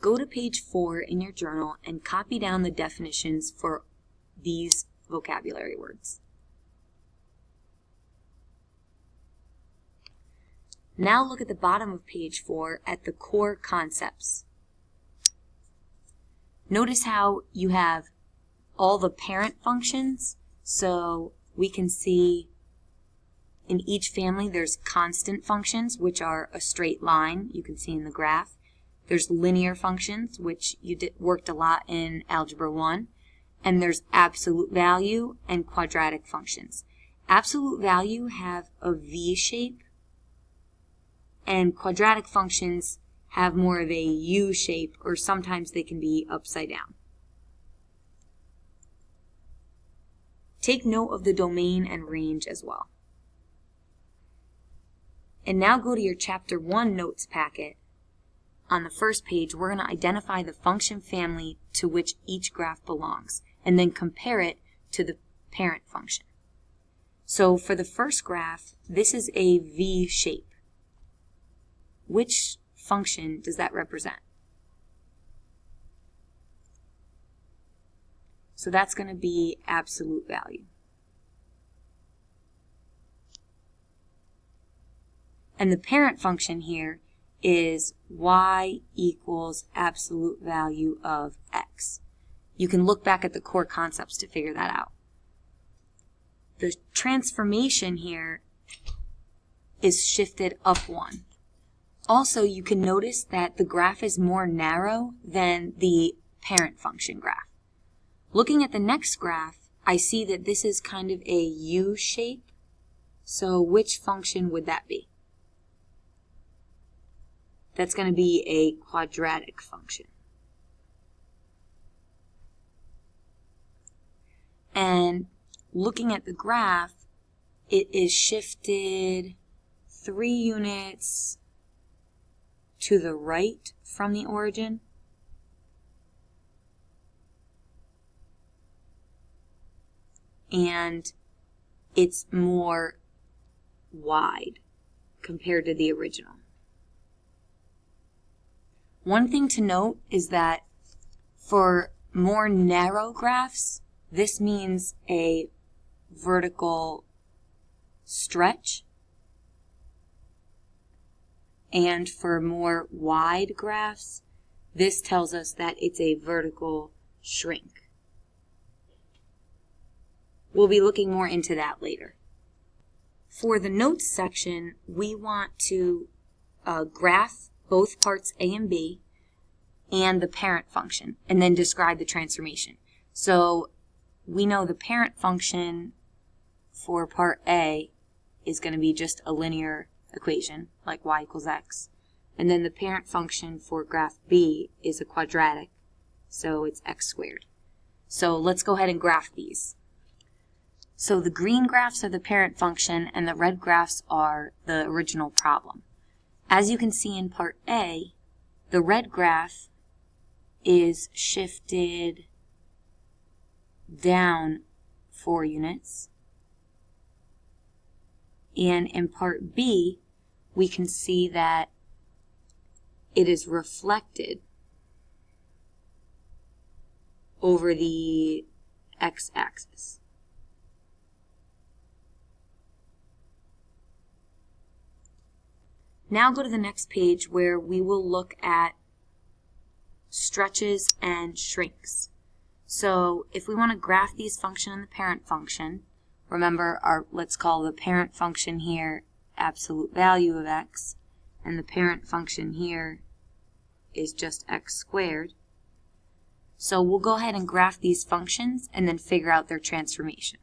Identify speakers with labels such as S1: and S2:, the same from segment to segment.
S1: go to page 4 in your journal and copy down the definitions for these vocabulary words. Now look at the bottom of page 4 at the core concepts. Notice how you have all the parent functions, so we can see in each family there's constant functions, which are a straight line, you can see in the graph. There's linear functions, which you worked a lot in Algebra 1. And there's absolute value and quadratic functions. Absolute value have a V shape, and quadratic functions have more of a U shape, or sometimes they can be upside down. Take note of the domain and range as well. And now go to your Chapter 1 notes packet. On the first page, we're going to identify the function family to which each graph belongs, and then compare it to the parent function. So for the first graph, this is a V shape. Which function does that represent? So that's going to be absolute value. And the parent function here is y equals absolute value of x. You can look back at the core concepts to figure that out. The transformation here is shifted up 1. Also, you can notice that the graph is more narrow than the parent function graph. Looking at the next graph, I see that this is kind of a U shape. So which function would that be? That's going to be a quadratic function. And looking at the graph, it is shifted 3 units to the right from the origin. And it's more wide compared to the original. One thing to note is that for more narrow graphs, this means a vertical stretch. And for more wide graphs, this tells us that it's a vertical shrink. We'll be looking more into that later. For the notes section, we want to graph both parts A and B and the parent function, and then describe the transformation. So we know the parent function for part A is going to be just a linear equation, like y equals x. And then the parent function for graph B is a quadratic, so it's x squared. So let's go ahead and graph these. So the green graphs are the parent function, and the red graphs are the original problem. As you can see in part A, the red graph is shifted down 4 units. And in part B, we can see that it is reflected over the x-axis. Now go to the next page where we will look at stretches and shrinks. So if we want to graph these functions and the parent function, remember let's call the parent function here absolute value of x, and the parent function here is just x squared. So we'll go ahead and graph these functions and then figure out their transformation.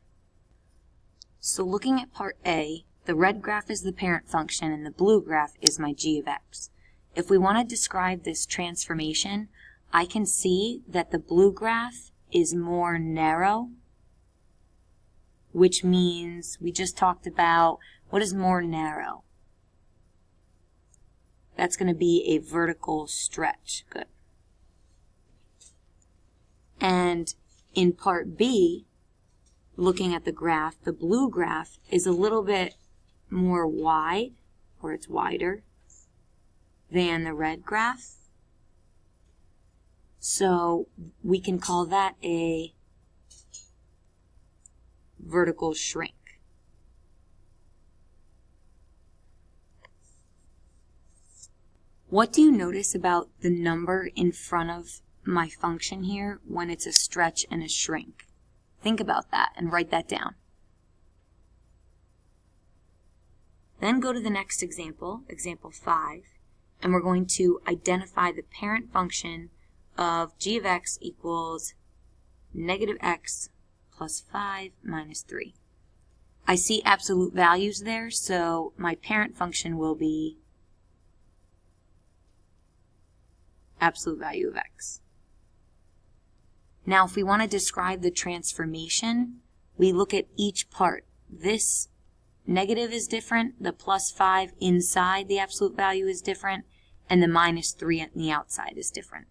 S1: So looking at part A, the red graph is the parent function and the blue graph is my g of x. If we want to describe this transformation, I can see that the blue graph is more narrow, which means we just talked about what is more narrow. That's going to be a vertical stretch. Good. And in part B, looking at the graph, the blue graph is a little bit more wide, or it's wider, than the red graph. So we can call that a vertical shrink. What do you notice about the number in front of my function here when it's a stretch and a shrink? Think about that and write that down. Then go to the next example, example 5, and we're going to identify the parent function of g of x equals negative x plus 5 minus 3. I see absolute values there, so my parent function will be absolute value of x. Now, if we want to describe the transformation, we look at each part. This negative is different, the plus 5 inside the absolute value is different, and the minus 3 on the outside is different.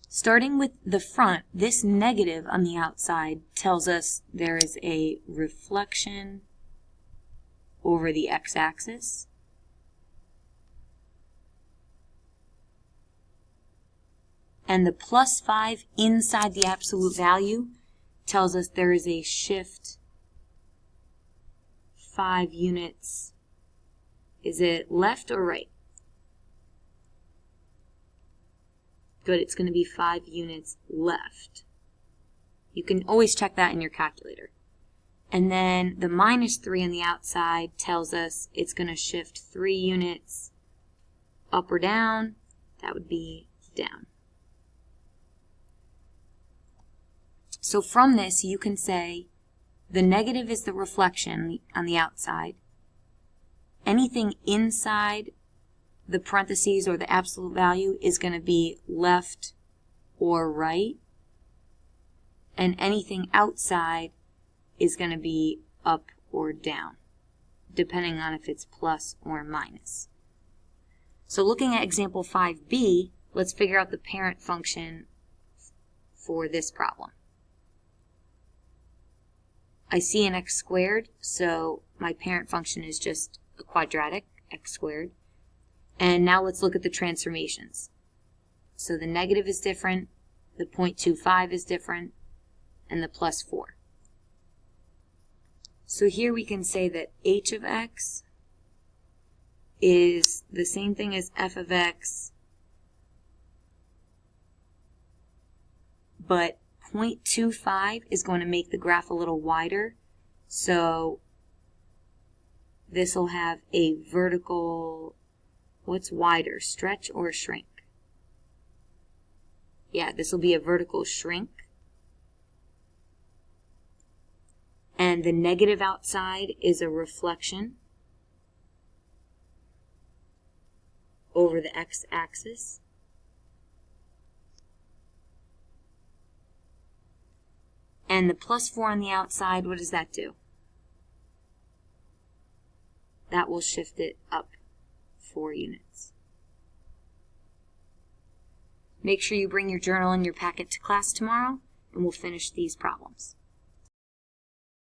S1: Starting with the front, this negative on the outside tells us there is a reflection over the x-axis. And the plus 5 inside the absolute value tells us there is a shift 5 units. Is it left or right? Good, it's going to be 5 units left. You can always check that in your calculator. And then the minus 3 on the outside tells us it's going to shift 3 units up or down. That would be down. So from this, you can say the negative is the reflection on the outside. Anything inside the parentheses or the absolute value is going to be left or right. And anything outside is going to be up or down, depending on if it's plus or minus. So looking at example 5b, let's figure out the parent function for this problem. I see an x squared, so my parent function is just a quadratic, x squared. And now let's look at the transformations. So the negative is different, the 0.25 is different, and the plus 4. So here we can say that h of x is the same thing as f of x, but 0.25 is going to make the graph a little wider, so this will have a vertical, what's wider, stretch or shrink? Yeah, this will be a vertical shrink. And the negative outside is a reflection over the x-axis. And the plus 4 on the outside, what does that do? That will shift it up 4 units. Make sure you bring your journal and your packet to class tomorrow, and we'll finish these problems.